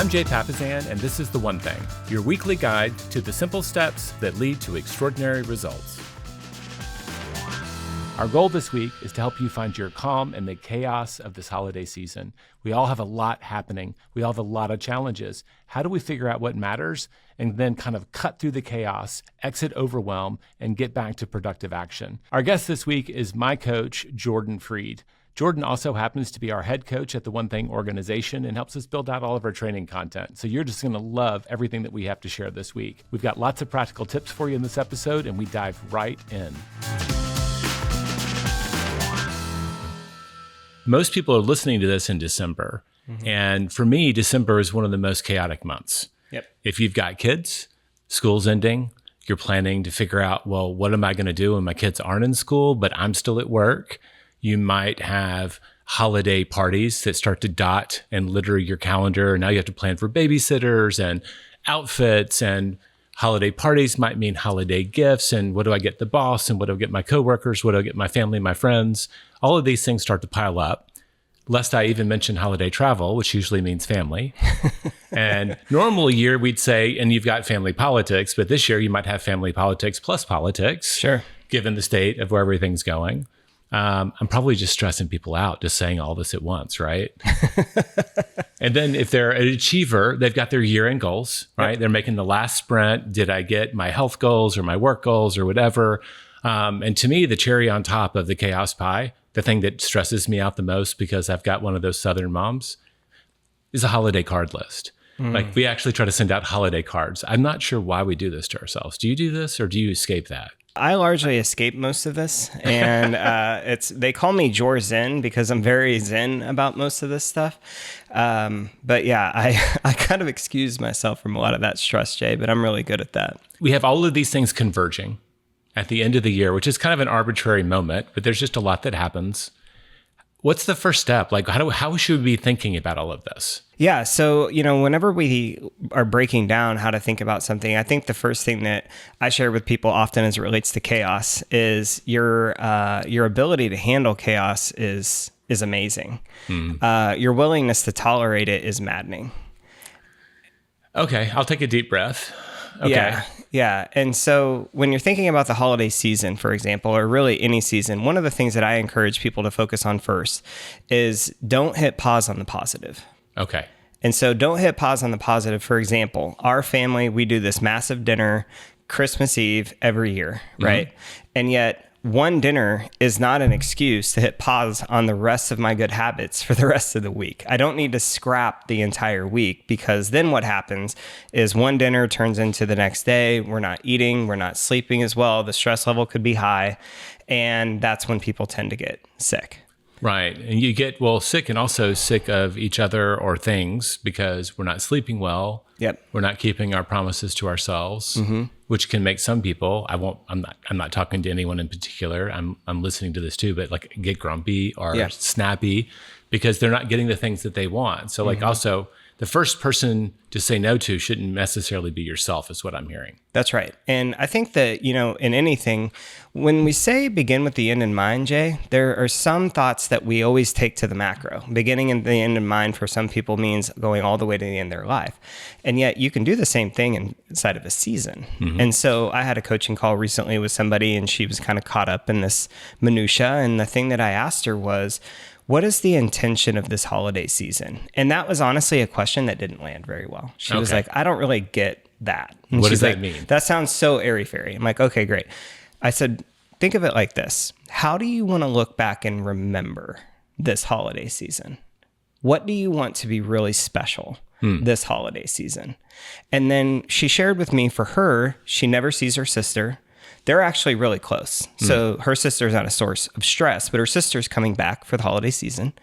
I'm Jay Papasan, and this is The One Thing, your weekly guide to the simple steps that lead to extraordinary results. Our goal this week is to help you find your calm in the chaos of this holiday season. We all have a lot happening. We all have a lot of challenges. How do we figure out what matters and then kind of cut through the chaos, exit overwhelm, and get back to productive action? Our guest this week is my coach, Jordan Freed. Jordan also happens to be our head coach at the One Thing organization and helps us build out all of our training content. So you're just going to love everything that we have to share this week. We've got lots of practical tips for you in this episode, and we dive right in. Most people are listening to this in December. Mm-hmm. And for me, December is one of the most chaotic months. Yep. If you've got kids, school's ending, you're planning to figure out, well, what am I going to do when my kids aren't in school, but I'm still at work? You might have holiday parties that start to dot and litter your calendar. And now you have to plan for babysitters and outfits, and holiday parties might mean holiday gifts. And what do I get the boss? And what do I get my coworkers? What do I get my family, my friends? All of these things start to pile up. Lest I even mention holiday travel, which usually means family. And normal year, we'd say, and you've got family politics, but this year you might have family politics plus politics. Sure. Given the state of where everything's going. I'm probably just stressing people out, just saying all this at once, right? And then if they're an achiever, they've got their year-end goals, right? Yep. They're making the last sprint. Did I get my health goals or my work goals or whatever? And to me, the cherry on top of the chaos pie, the thing that stresses me out the most because I've got one of those Southern moms, is a holiday card list. Like we actually try to send out holiday cards. I'm not sure why we do this to ourselves. Do you do this or do you escape that? I largely escape most of this, and they call me Jor Zen because I'm very zen about most of this stuff. But yeah, I kind of excuse myself from a lot of that stress, Jay, but I'm really good at that. We have all of these things converging at the end of the year, which is kind of an arbitrary moment, but there's just a lot that happens. What's the first step? Like, how should we be thinking about all of this? Yeah. So, whenever we are breaking down how to think about something, I think the first thing that I share with people often as it relates to chaos is your ability to handle chaos is amazing. Your willingness to tolerate it is maddening. Okay. I'll take a deep breath. Okay. Yeah. And so when you're thinking about the holiday season, for example, or really any season, one of the things that I encourage people to focus on first is don't hit pause on the positive. Okay. And so don't hit pause on the positive. For example, our family, we do this massive dinner Christmas Eve every year, right? And yet one dinner is not an excuse to hit pause on the rest of my good habits for the rest of the week. I don't need to scrap the entire week, because then what happens is one dinner turns into the next day. We're not eating, we're not sleeping as well. The stress level could be high. And that's when people tend to get sick. Right. And you get, sick and also sick of each other or things because we're not sleeping well. Yep. We're not keeping our promises to ourselves, which can make some people, I'm not talking to anyone in particular. I'm listening to this too, but like get grumpy or snappy because they're not getting the things that they want. So like also the first person to say no to shouldn't necessarily be yourself, is what I'm hearing. That's right. And I think that, in anything, when we say begin with the end in mind, Jay, there are some thoughts that we always take to the macro. Beginning and the end in mind for some people means going all the way to the end of their life. And yet you can do the same thing inside of a season. And so I had a coaching call recently with somebody, and she was kind of caught up in this minutia. And the thing that I asked her was, what is the intention of this holiday season? And that was honestly a question that didn't land very well. She was like, I don't really get that. And what does that mean? That sounds so airy-fairy. I'm like, okay, great. I said, think of it like this. How do you want to look back and remember this holiday season? What do you want to be really special this holiday season? And then she shared with me, for her, she never sees her sister. They're actually really close. So her sister's not a source of stress, but her sister's coming back for the holiday season.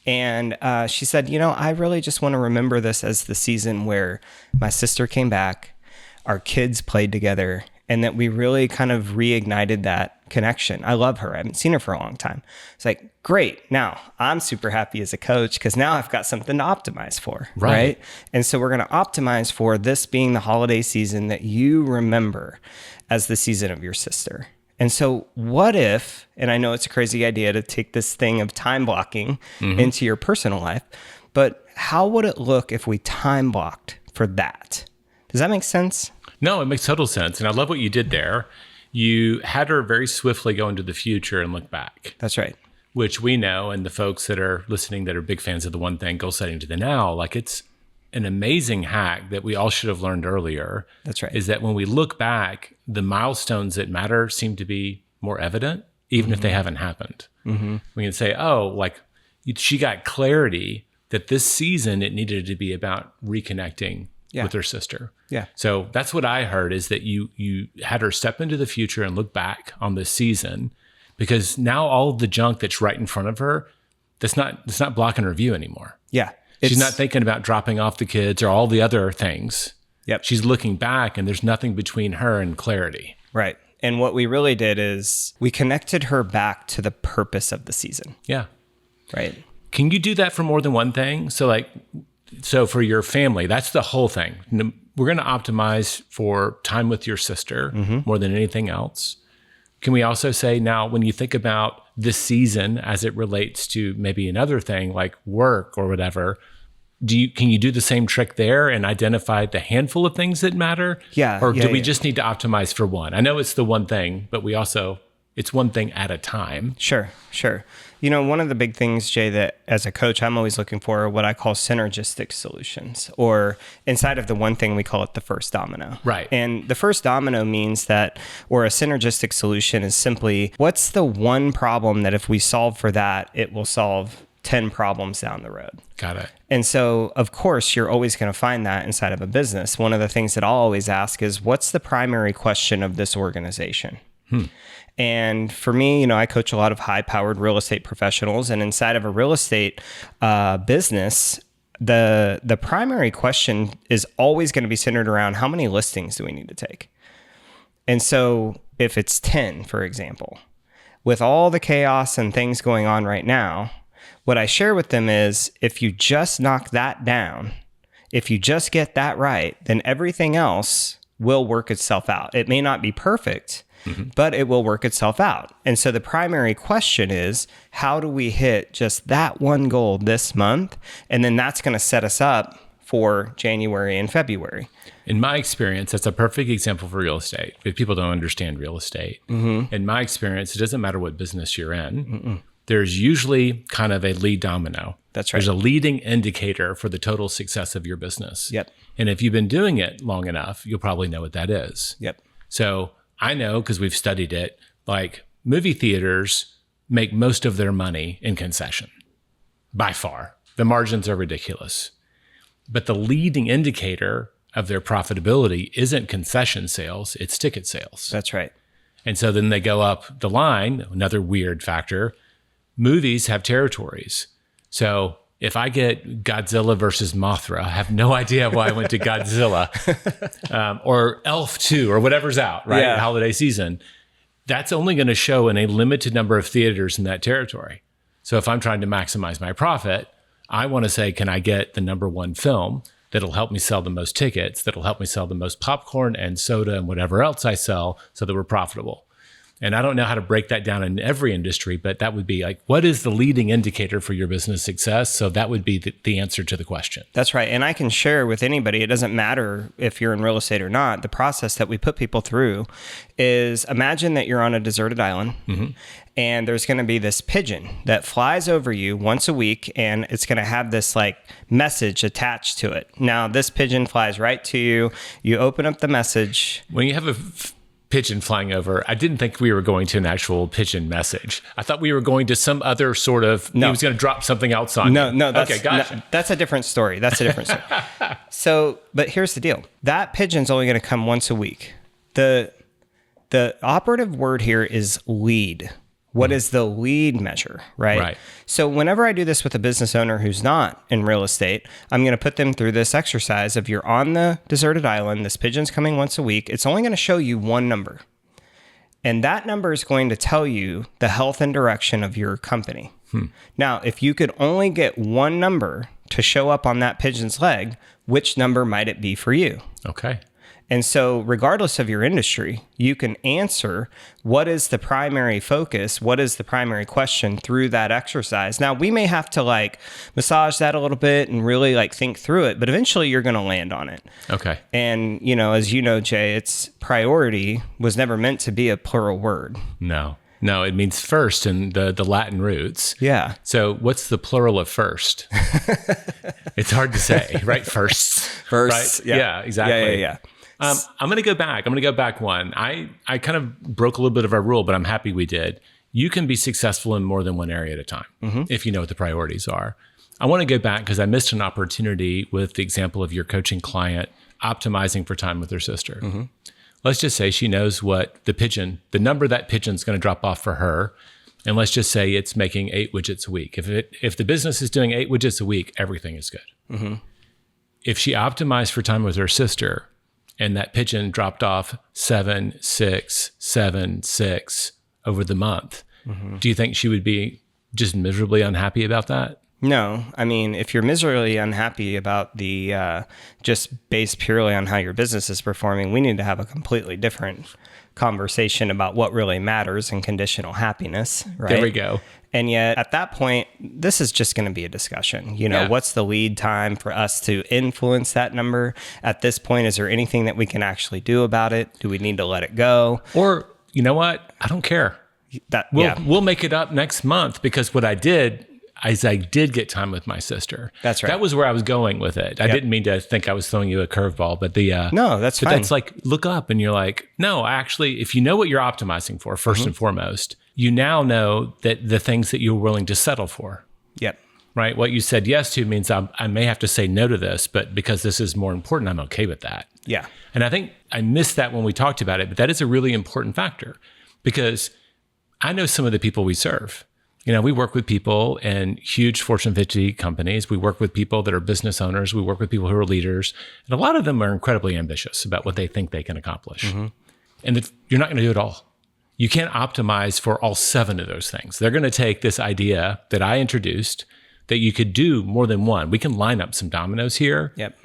And she said, I really just want to remember this as the season where my sister came back, our kids played together, and that we really kind of reignited that connection. I love her. I haven't seen her for a long time. It's like, great. Now I'm super happy as a coach because now I've got something to optimize for. Right. And so we're going to optimize for this being the holiday season that you remember as the season of your sister. And so what if, and I know it's a crazy idea to take this thing of time blocking into your personal life, but how would it look if we time blocked for that? Does that make sense? No, it makes total sense. And I love what you did there. You had her very swiftly go into the future and look back. That's right. Which we know, and the folks that are listening that are big fans of the one thing, goal setting to the now, like it's an amazing hack that we all should have learned earlier. That's right. Is that when we look back, the milestones that matter seem to be more evident, even if they haven't happened. We can say, oh, like she got clarity that this season it needed to be about reconnecting with her sister. Yeah. So that's what I heard, is that you had her step into the future and look back on this season, because now all of the junk that's right in front of her, that's not blocking her view anymore. Yeah. She's not thinking about dropping off the kids or all the other things. Yep. She's looking back and there's nothing between her and clarity. Right. And what we really did is we connected her back to the purpose of the season. Yeah. Right. Can you do that for more than one thing? So for your family, that's the whole thing. We're going to optimize for time with your sister more than anything else. Can we also say now, when you think about this season as it relates to maybe another thing like work or whatever, can you do the same trick there and identify the handful of things that matter? Yeah. Or do we just need to optimize for one? I know it's the one thing, but it's one thing at a time. Sure. You know, one of the big things, Jay, that as a coach, I'm always looking for are what I call synergistic solutions, or inside of the one thing, we call it the first domino. Right. And the first domino means that, or a synergistic solution is simply, what's the one problem that if we solve for that, it will solve 10 problems down the road. Got it. And so, of course, you're always going to find that inside of a business. One of the things that I'll always ask is, what's the primary question of this organization? And for me, I coach a lot of high-powered real estate professionals, and inside of a real estate business, the primary question is always going to be centered around how many listings do we need to take? And so if it's 10, for example, with all the chaos and things going on right now, what I share with them is, if you just knock that down, if you just get that right, then everything else will work itself out. It may not be perfect, but it will work itself out. And so the primary question is, how do we hit just that one goal this month? And then that's going to set us up for January and February. In my experience, that's a perfect example for real estate. If people don't understand real estate, in my experience, it doesn't matter what business you're in. There's usually kind of a lead domino. That's right. There's a leading indicator for the total success of your business. Yep. And if you've been doing it long enough, you'll probably know what that is. Yep. So I know, because we've studied it, like movie theaters make most of their money in concession, by far. The margins are ridiculous. But the leading indicator of their profitability isn't concession sales, it's ticket sales. That's right. And so then they go up the line, another weird factor. Movies have territories. So if I get Godzilla versus Mothra, I have no idea why I went to Godzilla, or Elf 2 or whatever's out, right? Yeah. Holiday season. That's only going to show in a limited number of theaters in that territory. So if I'm trying to maximize my profit, I want to say, can I get the number one film that'll help me sell the most tickets, that'll help me sell the most popcorn and soda and whatever else I sell, so that we're profitable. And I don't know how to break that down in every industry, but that would be like, what is the leading indicator for your business success? So that would be the answer to the question. That's right. And I can share with anybody, it doesn't matter if you're in real estate or not, the process that we put people through is, imagine that you're on a deserted island and there's going to be this pigeon that flies over you once a week, and it's going to have this like message attached to it. Now, this pigeon flies right to you. You open up the message. When you have a pigeon flying over, I didn't think we were going to an actual pigeon message. I thought we were going to some other sort of, he was going to drop something else on you. No, that's, okay, gotcha. No, that's a different story. So, but here's the deal. That pigeon's only going to come once a week. The operative word here is lead. What is the lead measure, right? Right. So whenever I do this with a business owner who's not in real estate, I'm going to put them through this exercise of, you're on the deserted island, this pigeon's coming once a week. It's only going to show you one number. And that number is going to tell you the health and direction of your company. Now, if you could only get one number to show up on that pigeon's leg, which number might it be for you? Okay. And so regardless of your industry, you can answer what is the primary focus, what is the primary question through that exercise. Now, we may have to like massage that a little bit and really like think through it, but eventually you're going to land on it. Okay. And, as you know, Jay, it's priority was never meant to be a plural word. No, it means first in the Latin roots. Yeah. So what's the plural of first? It's hard to say, right? First. First. Right? Yeah. Yeah, exactly. Yeah. I'm going to go back. I'm going to go back one. I kind of broke a little bit of our rule, but I'm happy we did. You can be successful in more than one area at a time if you know what the priorities are. I want to go back because I missed an opportunity with the example of your coaching client optimizing for time with her sister. Let's just say she knows what the number that pigeon's going to drop off for her. And let's just say it's making 8 widgets a week. If the business is doing 8 widgets a week, everything is good. If she optimized for time with her sister and that pigeon dropped off 7, 6, 7, 6 over the month, do you think she would be just miserably unhappy about that? No, I mean, if you're miserably unhappy about the just based purely on how your business is performing, we need to have a completely different conversation about what really matters in conditional happiness, right? There we go. And yet at that point, this is just going to be a discussion. What's the lead time for us to influence that number? At this point, is there anything that we can actually do about it? Do we need to let it go? Or, you know what? I don't care. We'll make it up next month because what I did is I did get time with my sister. That's right. That was where I was going with it. I didn't mean to think I was throwing you a curveball, but no, that's fine. That's like, look up and you're like, no, actually, if you know what you're optimizing for, first and foremost, you now know that the things that you're willing to settle for. Yep. Right. What you said yes to means I may have to say no to this, but because this is more important, I'm okay with that. Yeah. And I think I missed that when we talked about it, but that is a really important factor because I know some of the people we serve. We work with people in huge Fortune 50 companies. We work with people that are business owners. We work with people who are leaders. And a lot of them are incredibly ambitious about what they think they can accomplish. And you're not going to do it all. You can't optimize for all 7 of those things. They're going to take this idea that I introduced that you could do more than one. We can line up some dominoes here. Yep.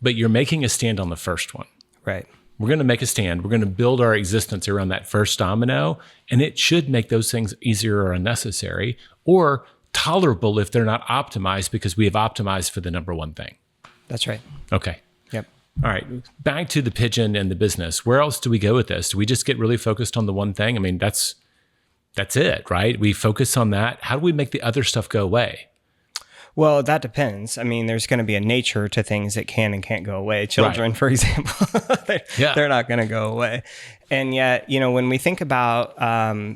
But you're making a stand on the first one. Right. We're going to make a stand. We're going to build our existence around that first domino, and it should make those things easier or unnecessary or tolerable if they're not optimized because we have optimized for the number one thing. That's right. Okay. Yep. All right. Back to the pigeon and the business. Where else do we go with this? Do we just get really focused on the one thing? I mean, that's it, right? We focus on that. How do we make the other stuff go away? Well, that depends. I mean, there's going to be a nature to things that can and can't go away. Children, for example, they're not going to go away. And yet, when we think about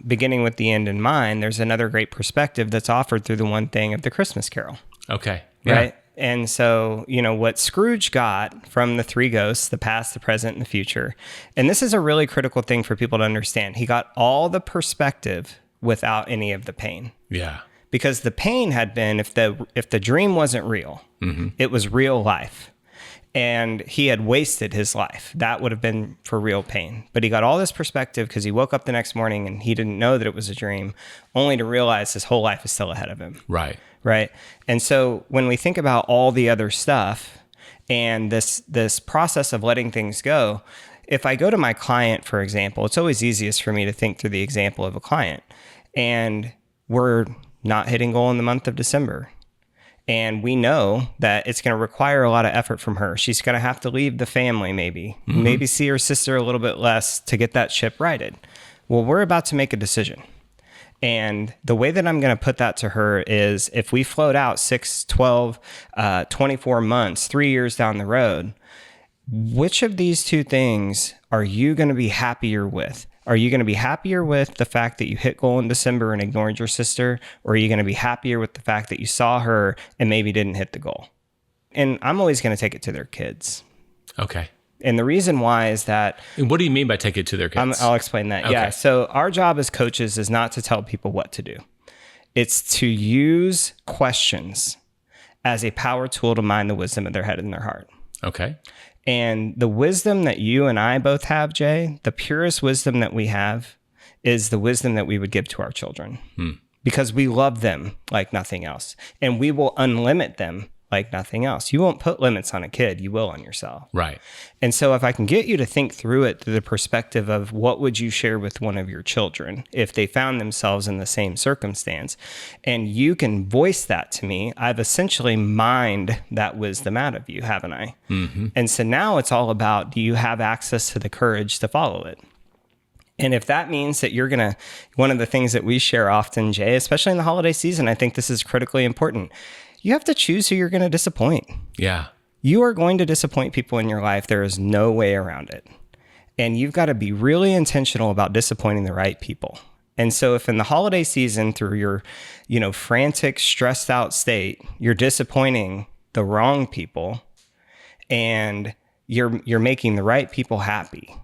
beginning with the end in mind, there's another great perspective that's offered through the one thing of the Christmas Carol. Okay. Yeah. Right. And so, what Scrooge got from the 3 ghosts, the past, the present, and the future, and this is a really critical thing for people to understand. He got all the perspective without any of the pain. Yeah. Because the pain had been if the dream wasn't real, it was real life. And he had wasted his life. That would have been for real pain. But he got all this perspective because he woke up the next morning and he didn't know that it was a dream, only to realize his whole life is still ahead of him. Right. Right. And so when we think about all the other stuff and this process of letting things go, if I go to my client, for example, it's always easiest for me to think through the example of a client. And we're not hitting goal in the month of December. And we know that it's going to require a lot of effort from her. She's going to have to leave the family, maybe see her sister a little bit less to get that ship righted. Well, we're about to make a decision. And the way that I'm going to put that to her is if we float out 6, 12, 24 months, 3 years down the road, which of these 2 things are you going to be happier with? Are you going to be happier with the fact that you hit goal in December and ignored your sister? Or are you going to be happier with the fact that you saw her and maybe didn't hit the goal? And I'm always going to take it to their kids. Okay. And the reason why is that... And what do you mean by take it to their kids? I'll explain that. Okay. Yeah. So our job as coaches is not to tell people what to do. It's to use questions as a power tool to mine the wisdom of their head and their heart. Okay. And the wisdom that you and I both have, Jay, the purest wisdom that we have is the wisdom that we would give to our children because we love them like nothing else. And we will unlimit them like nothing else. You won't put limits on a kid. You will on yourself. Right. And so if I can get you to think through it through the perspective of what would you share with one of your children if they found themselves in the same circumstance, and you can voice that to me, I've essentially mined that wisdom out of you, haven't I? Mm-hmm. And so now it's all about, do you have access to the courage to follow it? And if that means that you're going to, one of the things that we share often, Jay, especially in the holiday season, I think this is critically important. You have to choose who you're going to disappoint. Yeah. You are going to disappoint people in your life. There is no way around it. And you've got to be really intentional about disappointing the right people. And so if in the holiday season, through your, frantic, stressed out state, you're disappointing the wrong people and you're making the right people happy,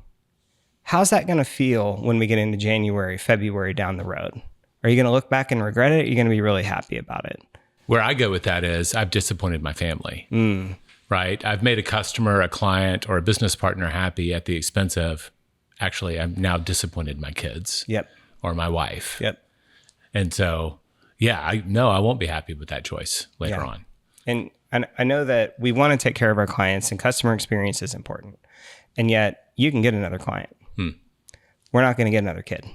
how's that going to feel when we get into January, February down the road? Are you going to look back and regret it? Or are you going to be really happy about it? Where I go with that is I've disappointed my family, right? I've made a customer, a client, or a business partner happy at the expense of, actually, I've now disappointed my kids or my wife. And so, I won't be happy with that choice later on. And I know that we want to take care of our clients and customer experience is important. And yet you can get another client. We're not going to get another kid.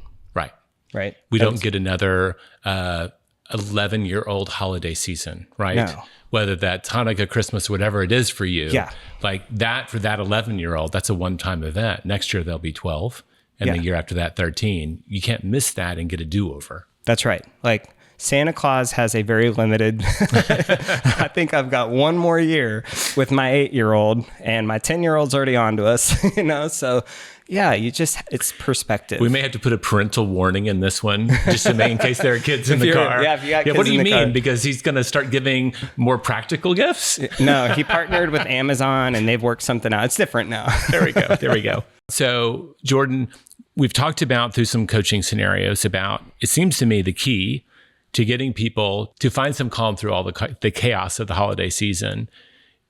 Right. We don't get another 11-year-old holiday season, right? No. Whether that's Hanukkah, Christmas, whatever it is for you. Yeah. Like that, for that 11-year-old, that's a one-time event. Next year, they'll be 12. And the year after that, 13. You can't miss that and get a do-over. That's right. Like Santa Claus has a very limited, I think I've got one more year with my 8-year-old and my 10-year-old's already on to us, So it's perspective. We may have to put a parental warning in this one just to make in case there are kids in the car. If you got kids what do you in the mean? car. Because he's going to start giving more practical gifts? No, he partnered with Amazon and they've worked something out. It's different now. There we go. So Jordan, we've talked about through some coaching scenarios about, it seems to me the key to getting people to find some calm through all the chaos of the holiday season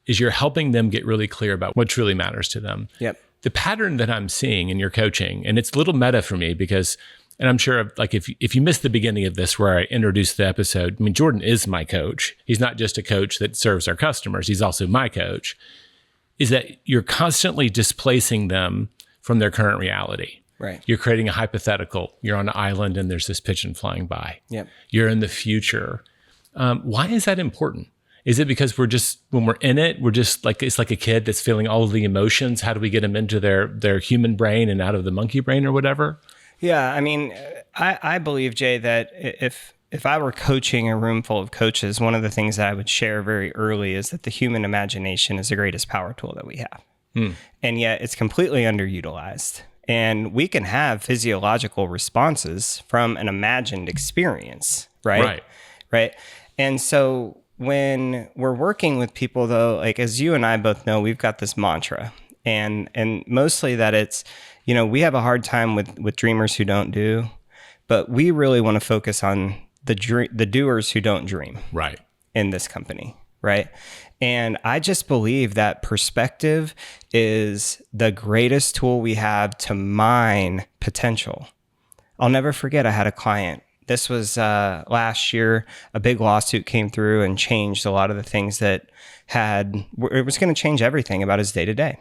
is you're helping them get really clear about what truly matters to them. Yep. The pattern that I'm seeing in your coaching, and it's a little meta for me because, and I'm sure like if you missed the beginning of this where I introduced the episode, I mean, Jordan is my coach. He's not just a coach that serves our customers. He's also my coach, is that you're constantly displacing them from their current reality. Right. You're creating a hypothetical. You're on an island and there's this pigeon flying by. Yep. You're in the future. Why is that important? Is it because when we're in it, we're just like, it's like a kid that's feeling all of the emotions. How do we get them into their human brain and out of the monkey brain or whatever? Yeah. I mean, I believe, Jay, that if I were coaching a room full of coaches, one of the things that I would share very early is that the human imagination is the greatest power tool that we have. And yet it's completely underutilized. And we can have physiological responses from an imagined experience, right? Right. And so when we're working with people, though, like as you and I both know, we've got this mantra, and mostly that it's, we have a hard time with dreamers who don't do, but we really want to focus on the doers who don't dream, right, in this company, right? And I just believe that perspective is the greatest tool we have to mine potential. I'll never forget, I had a client. This was last year. A big lawsuit came through and changed a lot of the things that it was going to change everything about his day-to-day.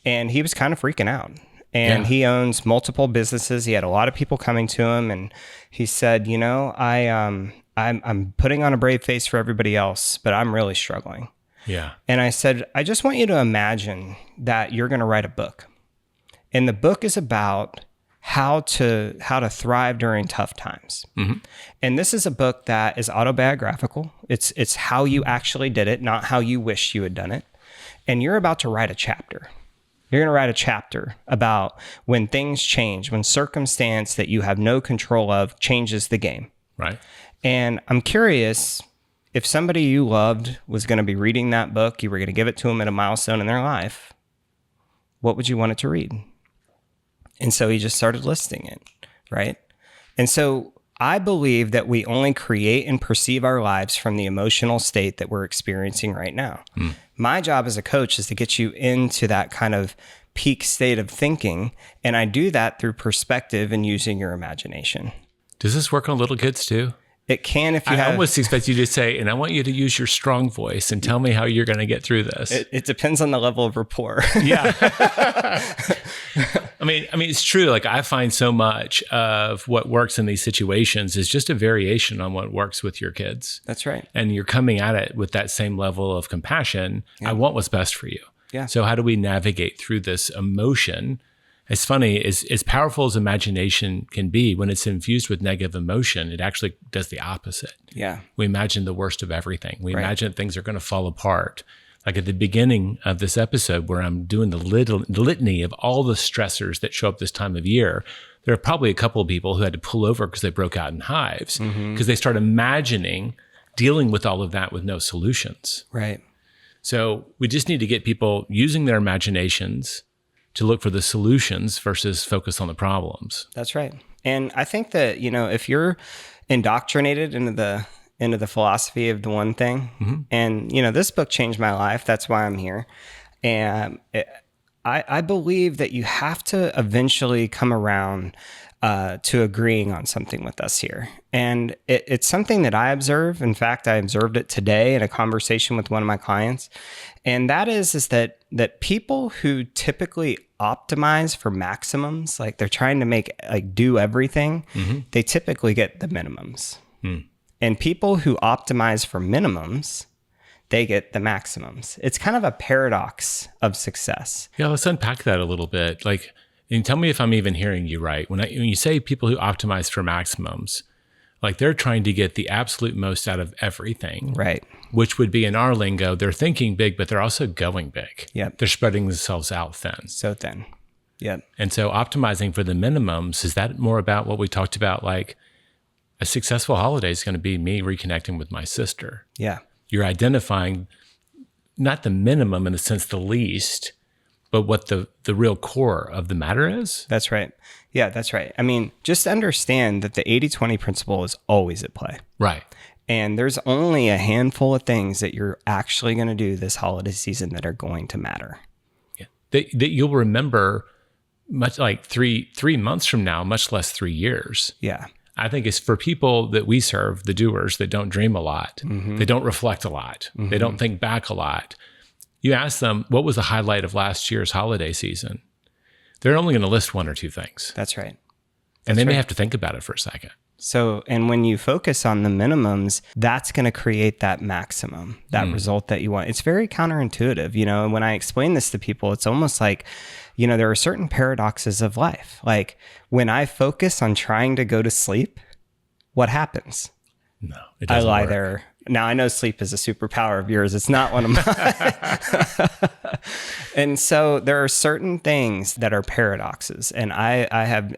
And he was kind of freaking out. And he owns multiple businesses. He had a lot of people coming to him. And he said, I'm putting on a brave face for everybody else, but I'm really struggling. Yeah. And I said, I just want you to imagine that you're going to write a book. And the book is about how to thrive during tough times. And this is a book that is autobiographical. It's how you actually did it, not how you wish you had done it. And you're about to write a chapter. You're going to write a chapter about when things change, when circumstance that you have no control of changes the game. Right. And I'm curious, if somebody you loved was going to be reading that book, you were going to give it to them at a milestone in their life, what would you want it to read? And so he just started listing it, right? And so I believe that we only create and perceive our lives from the emotional state that we're experiencing right now. My job as a coach is to get you into that kind of peak state of thinking. And I do that through perspective and using your imagination. Does this work on little kids too? It can if you I have. almost expect you to say, and I want you to use your strong voice and tell me how you're going to get through this. It depends on the level of rapport. Yeah. I mean, it's true. Like I find so much of what works in these situations is just a variation on what works with your kids. That's right. And you're coming at it with that same level of compassion. Yeah. I want what's best for you. Yeah. So how do we navigate through this emotion? It's funny, as powerful as imagination can be, when it's infused with negative emotion, it actually does the opposite. Yeah. We imagine the worst of everything. We imagine things are going to fall apart. Like at the beginning of this episode where I'm doing the litany of all the stressors that show up this time of year, there are probably a couple of people who had to pull over because they broke out in hives because they start imagining dealing with all of that with no solutions. Right. So we just need to get people using their imaginations to look for the solutions versus focus on the problems. That's right. And I think that, if you're indoctrinated into the philosophy of the one thing, and, this book changed my life. That's why I'm here. And I believe that you have to eventually come around to agreeing on something with us here. And it's something that I observe. In fact, I observed it today in a conversation with one of my clients. And that is that people who typically optimize for maximums, like they're trying to do everything, they typically get the minimums. And people who optimize for minimums, they get the maximums. It's kind of a paradox of success. Yeah, let's unpack that a little bit. And tell me if I'm even hearing you right. When you say people who optimize for maximums, like they're trying to get the absolute most out of everything. Right. Which would be in our lingo, they're thinking big, but they're also going big. Yep. They're spreading themselves out thin. So thin. Yep. And so optimizing for the minimums, is that more about what we talked about? Like a successful holiday is going to be me reconnecting with my sister. Yeah. You're identifying not the minimum in a sense, the least, but what the real core of the matter is. That's right. Yeah, that's right. I mean, just understand that the 80-20 principle is always at play. Right. And there's only a handful of things that you're actually going to do this holiday season that are going to matter. Yeah. That you'll remember much like three months from now, much less 3 years. Yeah. I think it's for people that we serve, the doers that don't dream a lot, they don't reflect a lot, they don't think back a lot. You ask them, what was the highlight of last year's holiday season? They're only going to list one or two things. That's right. And they may have to think about it for a second. So, and when you focus on the minimums, that's going to create that maximum, that result that you want. It's very counterintuitive. When I explain this to people, it's almost like, there are certain paradoxes of life. Like when I focus on trying to go to sleep, what happens? No, it doesn't I lie work. there. Now, I know sleep is a superpower of yours. It's not one of mine. And so there are certain things that are paradoxes. And I have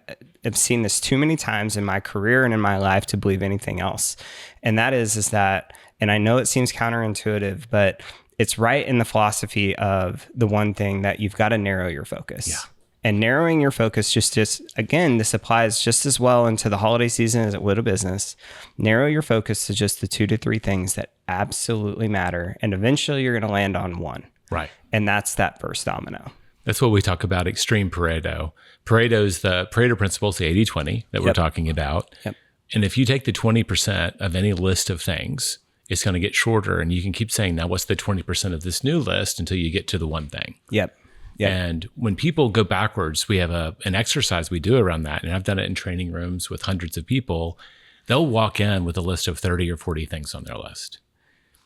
seen this too many times in my career and in my life to believe anything else. And that is that, and I know it seems counterintuitive, but it's right in the philosophy of the one thing that you've got to narrow your focus. Yeah. And narrowing your focus just again, this applies just as well into the holiday season as it would a business. Narrow your focus to just the 2 to 3 things that absolutely matter. And eventually you're going to land on one. Right. And that's that first domino. That's what we talk about, extreme Pareto. Pareto principle is the 80-20 that we're talking about. Yep. And if you take the 20% of any list of things, it's going to get shorter. And you can keep saying, now what's the 20% of this new list until you get to the one thing. Yep. Yep. And when people go backwards, we have an exercise we do around that. And I've done it in training rooms with hundreds of people. They'll walk in with a list of 30 or 40 things on their list.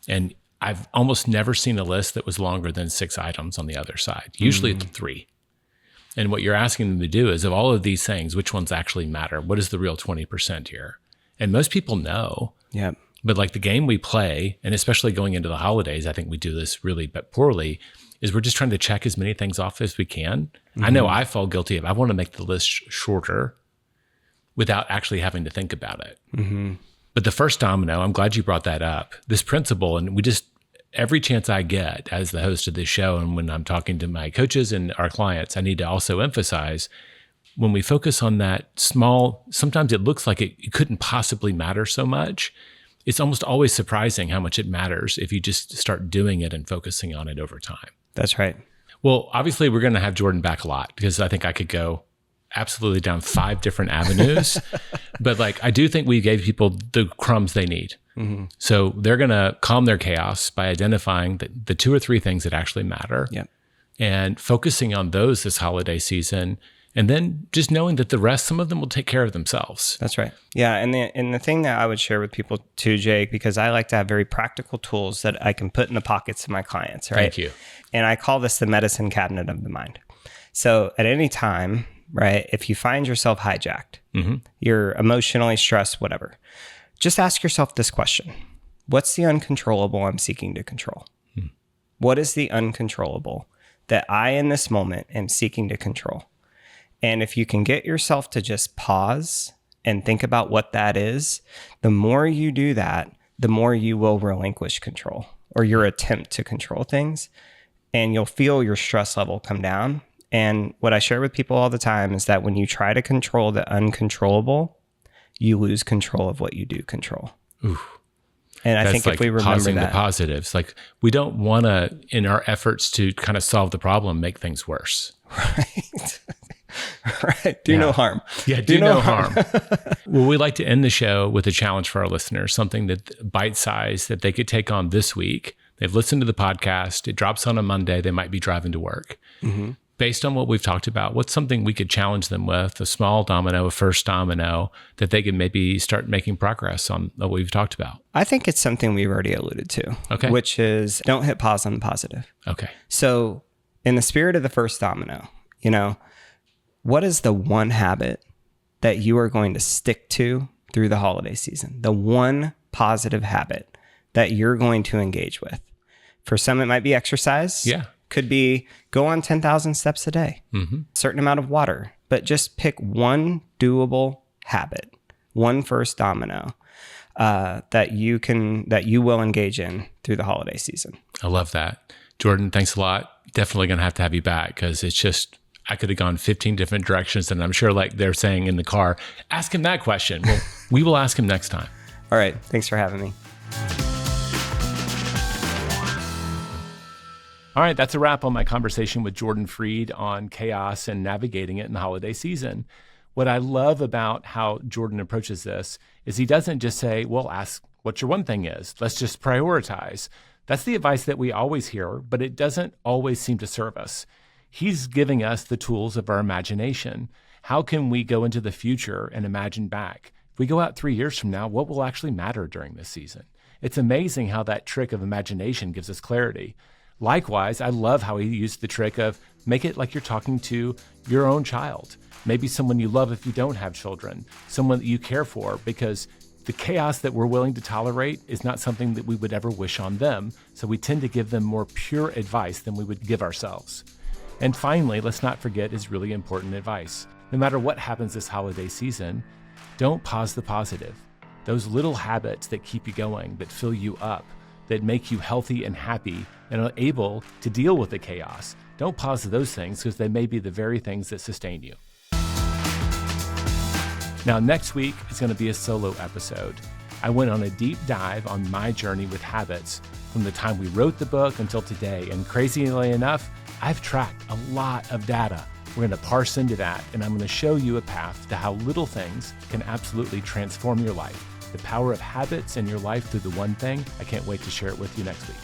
And I've almost never seen a list that was longer than 6 items on the other side. Usually it's 3. And what you're asking them to do is, of all of these things, which ones actually matter? What is the real 20% here? And most people know. Yep. But like the game we play, and especially going into the holidays, I think we do this really but poorly, is we're just trying to check as many things off as we can. I know I fall guilty of, I want to make the list shorter without actually having to think about it. But the first domino, I'm glad you brought that up, this principle, and every chance I get as the host of this show, and when I'm talking to my coaches and our clients, I need to also emphasize, when we focus on that small, sometimes it looks like it couldn't possibly matter so much. It's almost always surprising how much it matters if you just start doing it and focusing on it over time. That's right. Well, obviously, we're going to have Jordan back a lot because I think I could go absolutely down 5 different avenues. But like, I do think we gave people the crumbs they need. So they're going to calm their chaos by identifying the 2 or 3 things that actually matter and focusing on those this holiday season. And then just knowing that the rest, some of them will take care of themselves. That's right. Yeah. And the thing that I would share with people too, Jake, because I like to have very practical tools that I can put in the pockets of my clients, right? Thank you. And I call this the medicine cabinet of the mind. So at any time, right, if you find yourself hijacked, you're emotionally stressed, whatever, just ask yourself this question. What's the uncontrollable I'm seeking to control? What is the uncontrollable that I in this moment am seeking to control? And if you can get yourself to just pause and think about what that is, the more you do that, the more you will relinquish control or your attempt to control things. And you'll feel your stress level come down. And what I share with people all the time is that when you try to control the uncontrollable, you lose control of what you do control. Ooh. And I That's think like if we remember pausing that, the positives, like we don't want to, in our efforts to kind of solve the problem, make things worse. right? Right. Do no harm. Yeah, do no harm. Well, we like to end the show with a challenge for our listeners, something that bite-sized that they could take on this week. They've listened to the podcast. It drops on a Monday. They might be driving to work. Based on what we've talked about, what's something we could challenge them with, a small domino, a first domino, that they could maybe start making progress on what we've talked about? I think it's something we've already alluded to, which is don't hit pause on the positive. Okay. So in the spirit of the first domino, what is the one habit that you are going to stick to through the holiday season? The one positive habit that you're going to engage with. For some, it might be exercise. Yeah. Could be go on 10,000 steps a day, certain amount of water, but just pick one doable habit, one first domino that you will engage in through the holiday season. I love that. Jordan, thanks a lot. Definitely going to have you back because it's just, I could have gone 15 different directions. And I'm sure like they're saying in the car, ask him that question. Well, we will ask him next time. All right. Thanks for having me. All right, that's a wrap on my conversation with Jordan Freed on chaos and navigating it in the holiday season. What I love about how Jordan approaches this is he doesn't just say, well, ask what your one thing is. Let's just prioritize. That's the advice that we always hear, but it doesn't always seem to serve us. He's giving us the tools of our imagination. How can we go into the future and imagine back? If we go out 3 years from now, what will actually matter during this season? It's amazing how that trick of imagination gives us clarity. Likewise, I love how he used the trick of make it like you're talking to your own child, maybe someone you love if you don't have children, someone that you care for, because the chaos that we're willing to tolerate is not something that we would ever wish on them. So we tend to give them more pure advice than we would give ourselves. And finally, let's not forget his really important advice. No matter what happens this holiday season, don't pause the positive. Those little habits that keep you going, that fill you up, that make you healthy and happy and are able to deal with the chaos. Don't pause those things because they may be the very things that sustain you. Now, next week is going to be a solo episode. I went on a deep dive on my journey with habits from the time we wrote the book until today. And crazily enough, I've tracked a lot of data. We're going to parse into that, and I'm going to show you a path to how little things can absolutely transform your life. The power of habits in your life through the one thing. I can't wait to share it with you next week.